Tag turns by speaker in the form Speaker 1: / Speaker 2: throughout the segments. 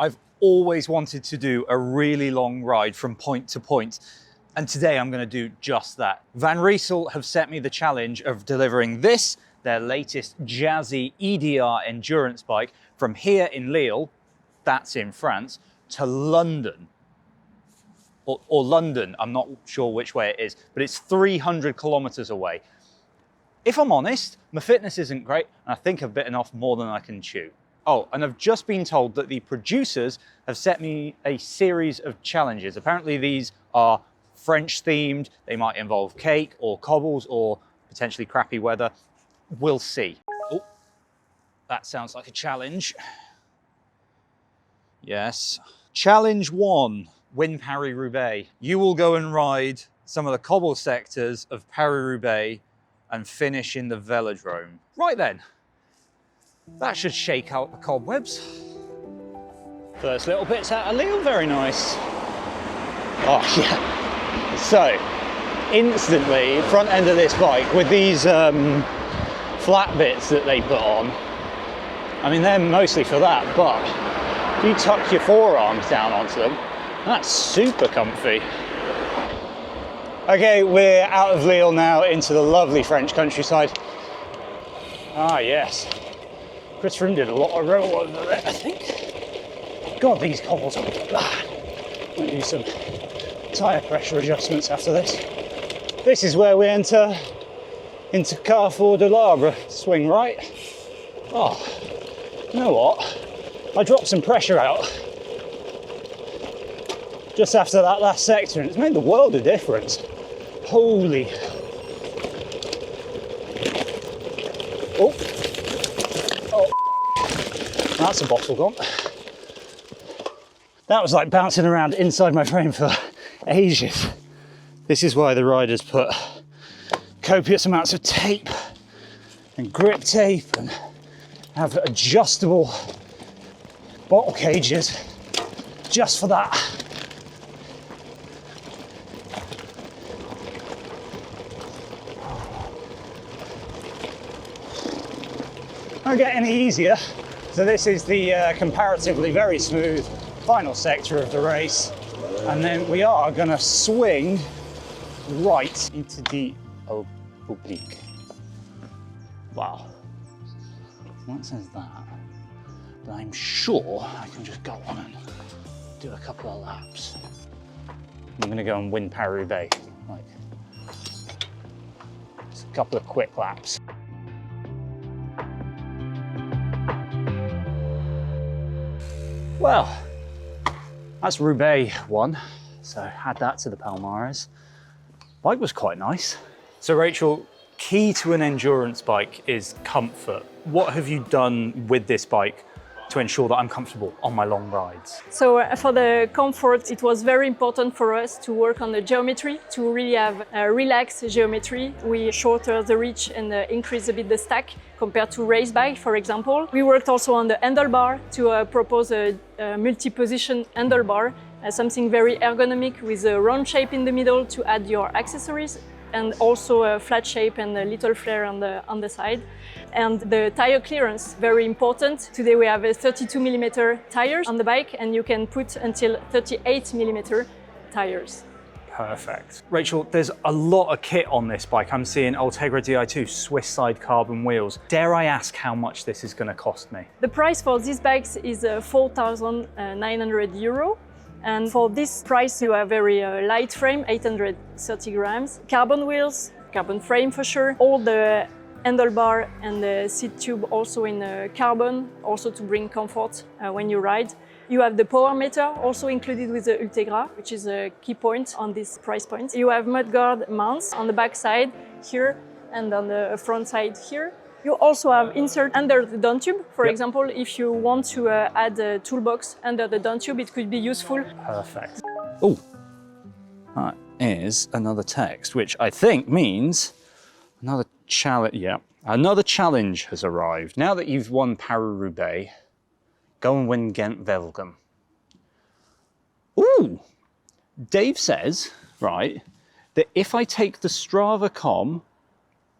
Speaker 1: I've always wanted to do a really long ride from point to point, and today I'm going to do just that. Van Rysel have set me the challenge of delivering this, their latest jazzy EDR endurance bike, from here in Lille, that's in France, to London. Or London, I'm not sure which way it is, but it's 300 kilometers away. If I'm honest, my fitness isn't great, and I think I've bitten off more than I can chew. Oh, and I've just been told that the producers have set me a series of challenges. Apparently these are French themed, they might involve cake or cobbles or potentially crappy weather. We'll see. Oh, that sounds like a challenge. Yes. Challenge 1, win Paris Roubaix. You will go and ride some of the cobble sectors of Paris Roubaix and finish in the velodrome. Right then. That should shake out the cobwebs. First little bits out of Lille, very nice. Oh yeah. So, instantly, front end of this bike with these flat bits that they put on. I mean, they're mostly for that, but if you tuck your forearms down onto them, that's super comfy. Okay, we're out of Lille now into the lovely French countryside. Ah yes. Chris Froome did a lot of roll over there, I think. God, these cobbles are bad. We'll do some tyre pressure adjustments after this. This is where we enter into Carrefour de l'Arbre. Swing right. Oh, you know what? I dropped some pressure out just after that last sector, and it's made the world of difference. Holy. Oh. That's a bottle gone. That was like bouncing around inside my frame for ages. This is why the riders put copious amounts of tape and grip tape and have adjustable bottle cages just for that. Don't get any easier. So this is the comparatively very smooth final sector of the race. And then we are going to swing right into the Au Public. Wow. Well, it says that. But I'm sure I can just go on and do a couple of laps. I'm going to go and win Paris Roubaix. Like, just a couple of quick laps. Well, that's Roubaix 1, so add that to the Palmares. Bike was quite nice. So Rachel, key to an endurance bike is comfort. What have you done with this bike to ensure that I'm comfortable on my long rides?
Speaker 2: So for the comfort, it was very important for us to work on the geometry, to really have a relaxed geometry. We shorter the reach and increase a bit the stack compared to race bike, for example. We worked also on the handlebar to propose a multi-position handlebar, something very ergonomic with a round shape in the middle to add your accessories, and also a flat shape and a little flare on the side. And the tire clearance, very important. Today we have a 32mm tires on the bike, and you can put until 38mm tires.
Speaker 1: Perfect. Rachel, there's a lot of kit on this bike. I'm seeing Ultegra Di2 Swiss side carbon wheels. Dare I ask how much this is going to cost me?
Speaker 2: The price for these bikes is 4,900 euro. And for this price, you have a very light frame, 830 grams, carbon wheels, carbon frame for sure, all the handlebar and the seat tube also in carbon, also to bring comfort when you ride. You have the power meter also included with the Ultegra, which is a key point on this price point. You have mudguard mounts on the back side here and on the front side here. You also have insert under the down tube. For example, if you want to add a toolbox under the down tube, it could be useful.
Speaker 1: Perfect. Oh, that is another text, which I think means another challenge. Yeah, another challenge has arrived. Now that you've won Paris Roubaix, go and win Ghent-Wevelgem. Ooh, Dave says, right, that if I take the Strava Com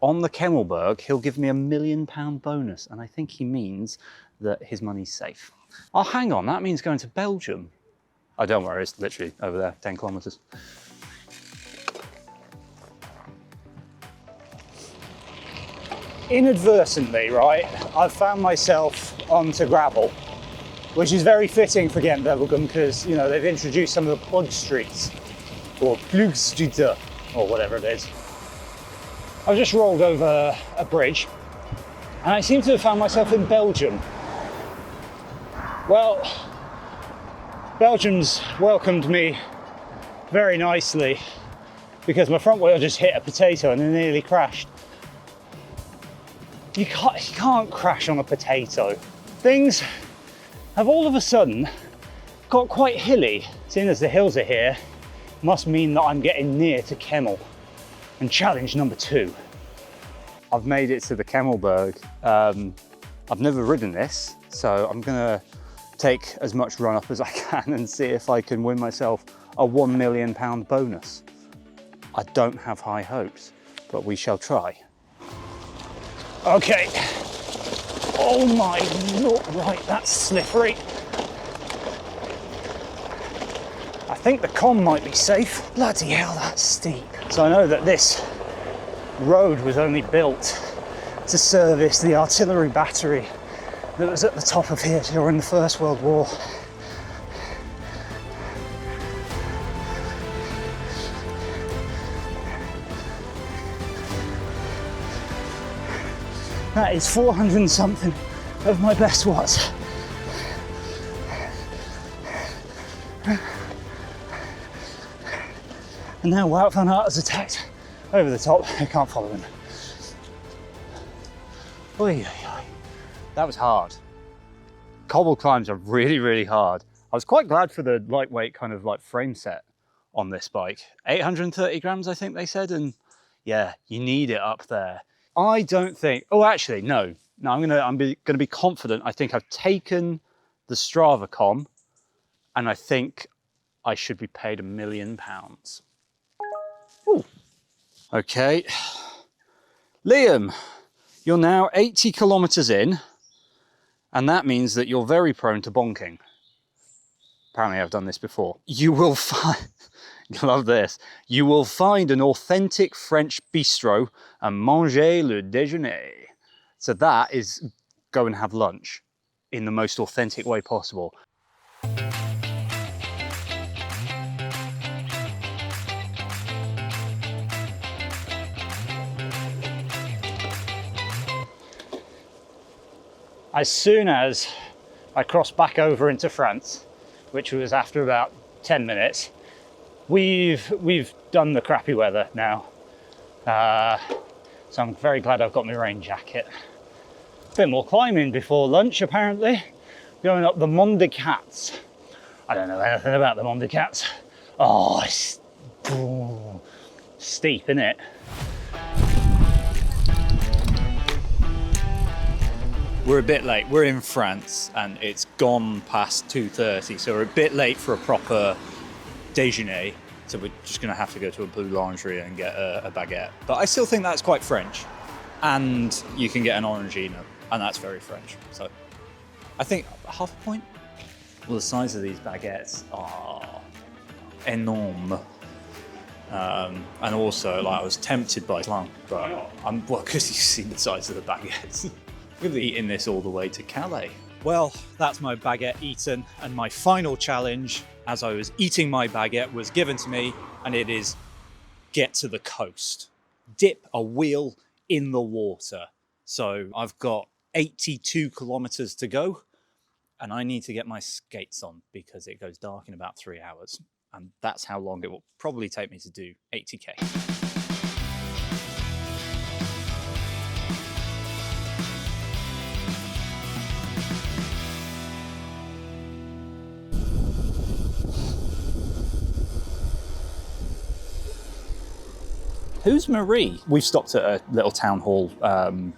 Speaker 1: on the Kemmelberg, he'll give me £1 million bonus. And I think he means that his money's safe. Oh, hang on, that means going to Belgium. Oh, don't worry, it's literally over there, 10 kilometers. Inadvertently, right, I've found myself onto gravel, which is very fitting for Kemmelberg because, you know, they've introduced some of the plug streets, or plugstreeten, or whatever it is. I've just rolled over a bridge, and I seem to have found myself in Belgium. Well, Belgium's welcomed me very nicely because my front wheel just hit a potato and it nearly crashed. You can't crash on a potato. Things have all of a sudden got quite hilly. Seeing as the hills are here, must mean that I'm getting near to Kemmel. And challenge number 2. I've made it to the Kemmelberg. I've never ridden this, so I'm gonna take as much run up as I can and see if I can win myself a £1 million bonus. I don't have high hopes, but we shall try. Okay. Oh my lord, right, that's slippery. I think the KOM might be safe. Bloody hell, that's steep. So I know that this road was only built to service the artillery battery that was at the top of here during the First World War. That is 400 and something of my best watts. And now Wout van Aert has attacked over the top. I can't follow him. Oy, oy, oy. That was hard. Cobble climbs are really, really hard. I was quite glad for the lightweight kind of like frame set on this bike. 830 grams, I think they said, and yeah, you need it up there. I don't think, oh, actually, no, I'm gonna be confident. I think I've taken the Strava KOM and I think I should be paid £1 million. Ooh. Okay. Liam, you're now 80 kilometers in, and that means that you're very prone to bonking. Apparently I've done this before. You will find, I love this, you will find an authentic French bistro and manger le déjeuner. So that is go and have lunch in the most authentic way possible. As soon as I crossed back over into France, which was after about 10 minutes, we've done the crappy weather now. So I'm very glad I've got my rain jacket. A bit more climbing before lunch, apparently. Going up the Mont des Cats. I don't know anything about the Mont des Cats. Oh, it's steep, isn't it? We're a bit late. We're in France and it's gone past 2:30, so we're a bit late for a proper déjeuner. So we're just going to have to go to a boulangerie and get a baguette. But I still think that's quite French. And you can get an orangina, and that's very French. So I think half a point. Well, the size of these baguettes are enormous. And also, like, I was tempted by flan, but well, because you've seen the size of the baguettes. I'm going to be eating this all the way to Calais. Well, that's my baguette eaten, and my final challenge as I was eating my baguette was given to me, and it is get to the coast. Dip a wheel in the water. So I've got 82 kilometers to go, and I need to get my skates on because it goes dark in about 3 hours. And that's how long it will probably take me to do 80k. Who's Marie? We've stopped at a little town hall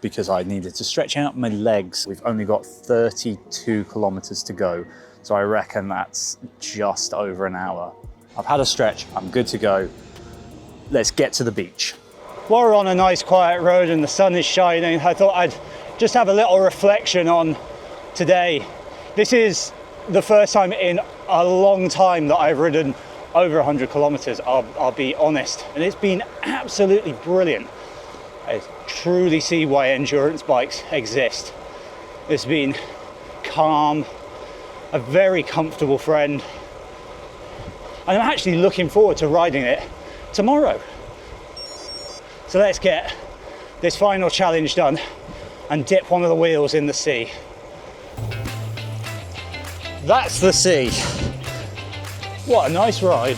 Speaker 1: because I needed to stretch out my legs. We've only got 32 kilometers to go, so I reckon that's just over an hour. I've had a stretch, I'm good to go. Let's get to the beach. While we're on a nice quiet road and the sun is shining, I thought I'd just have a little reflection on today. This is the first time in a long time that I've ridden over 100 kilometers, I'll be honest. And it's been absolutely brilliant. I truly see why endurance bikes exist. It's been calm, a very comfortable friend. And I'm actually looking forward to riding it tomorrow. So let's get this final challenge done and dip one of the wheels in the sea. That's the sea. What a nice ride.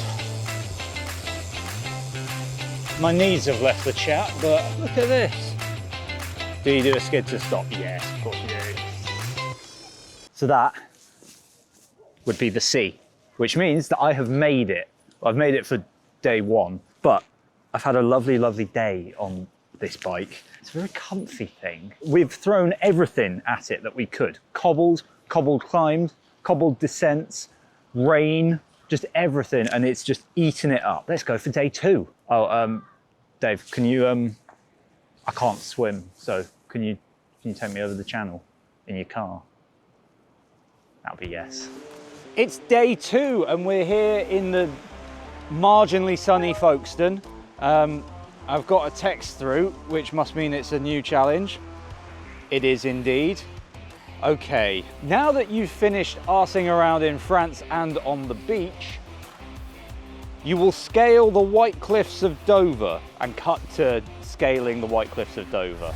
Speaker 1: My knees have left the chat, but look at this. Do you do a skid to stop? Yes, of course you do. So that would be the sea, which means that I have made it. I've made it for day one, but I've had a lovely, lovely day on this bike. It's a very comfy thing. We've thrown everything at it that we could. Cobbled climbs, cobbled descents, rain, just everything, and it's just eating it up. Let's go for day two. Oh, Dave, can you, I can't swim, so can you take me over the channel in your car? That'll be yes. It's day two, and we're here in the marginally sunny Folkestone. I've got a text through, which must mean it's a new challenge. It is indeed. Okay, now that you've finished arsing around in France and on the beach, you will scale the White Cliffs of Dover, and cut to scaling the White Cliffs of Dover.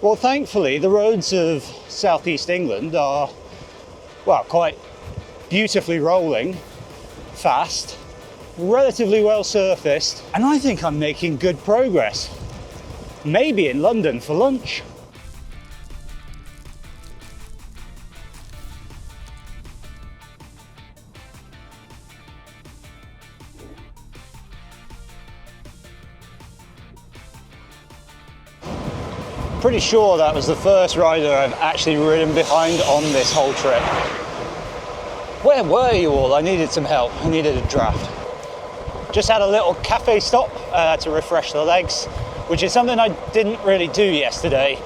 Speaker 1: Well, thankfully, the roads of southeast England are, well, quite beautifully rolling, fast, relatively well surfaced, and I think I'm making good progress. Maybe in London for lunch. Pretty sure that was the first rider I've actually ridden behind on this whole trip. Where were you all? I needed some help. I needed a draft. Just had a little cafe stop to refresh the legs, which is something I didn't really do yesterday.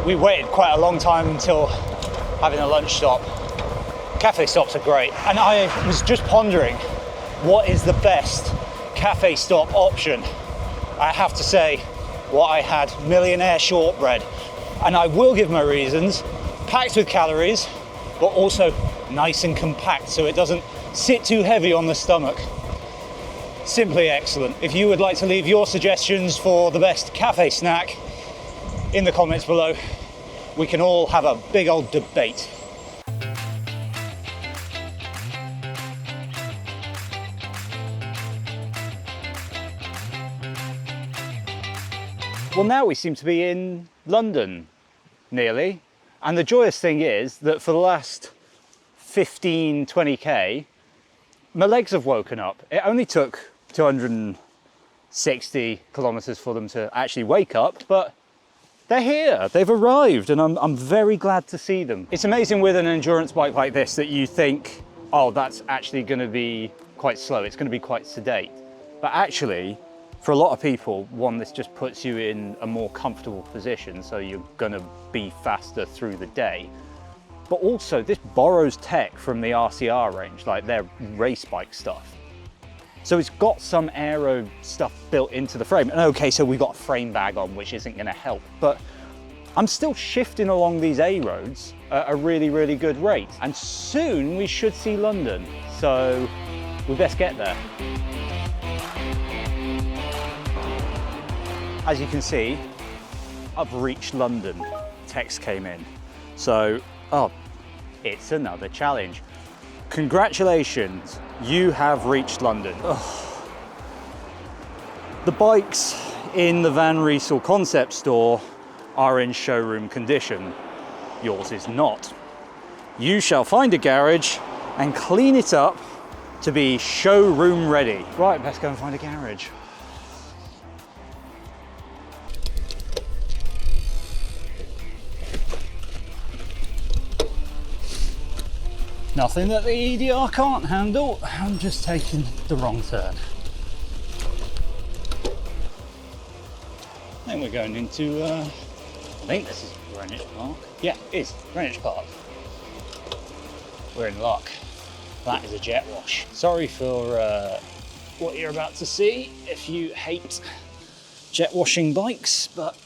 Speaker 1: We waited quite a long time until having a lunch stop. Cafe stops are great. And I was just pondering, what is the best cafe stop option? I have to say, what I had, Millionaire shortbread. And I will give my reasons: packed with calories, but also nice and compact so it doesn't sit too heavy on the stomach. Simply excellent. If you would like to leave your suggestions for the best cafe snack in the comments below, we can all have a big old debate. Well, now we seem to be in London, nearly. And the joyous thing is that for the last 20k, my legs have woken up. It only took 260 kilometers for them to actually wake up, but they're here, they've arrived, and I'm very glad to see them. It's amazing with an endurance bike like this that you think, oh, that's actually gonna be quite slow, it's gonna be quite sedate. But actually, for a lot of people, this just puts you in a more comfortable position, so you're gonna be faster through the day. But also, this borrows tech from the RCR range, like their race bike stuff. So it's got some aero stuff built into the frame. And okay, so we've got a frame bag on, which isn't gonna help, but I'm still shifting along these A roads at a really, really good rate. And soon we should see London, so we best get there. As you can see, I've reached London. Text came in. So, oh, it's another challenge. Congratulations, you have reached London. Ugh. The bikes in the Van Rysel concept store are in showroom condition. Yours is not. You shall find a garage and clean it up to be showroom ready. Right, let's go and find a garage. Nothing that the EDR can't handle. I'm just taking the wrong turn. I think we're going into, I think this is Greenwich Park. Yeah, it is Greenwich Park. We're in luck. That is a jet wash. Sorry for what you're about to see if you hate jet washing bikes, but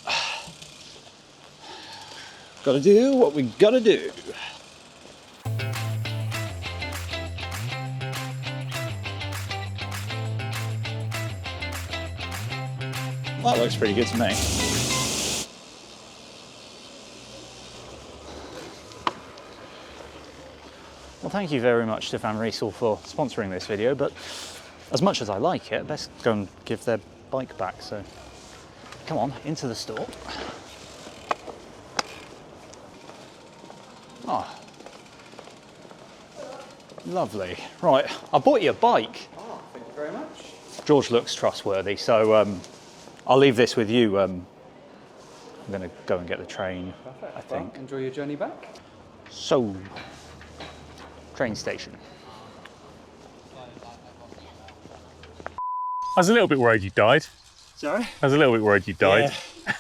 Speaker 1: gotta do what we gotta do. That looks pretty good to me. Well, thank you very much to Van Rysel for sponsoring this video, but as much as I like it, best go and give their bike back, so come on, into the store. Ah, lovely. Right, I bought you a bike.
Speaker 3: Oh, thank you very much.
Speaker 1: George looks trustworthy, so I'll leave this with you. I'm going to go and get the train,
Speaker 3: Perfect.
Speaker 1: I think.
Speaker 3: Well, enjoy your journey back.
Speaker 1: So, train station.
Speaker 4: I was a little bit worried you died.
Speaker 1: Sorry?
Speaker 4: I was a little bit worried you died.
Speaker 1: Yeah.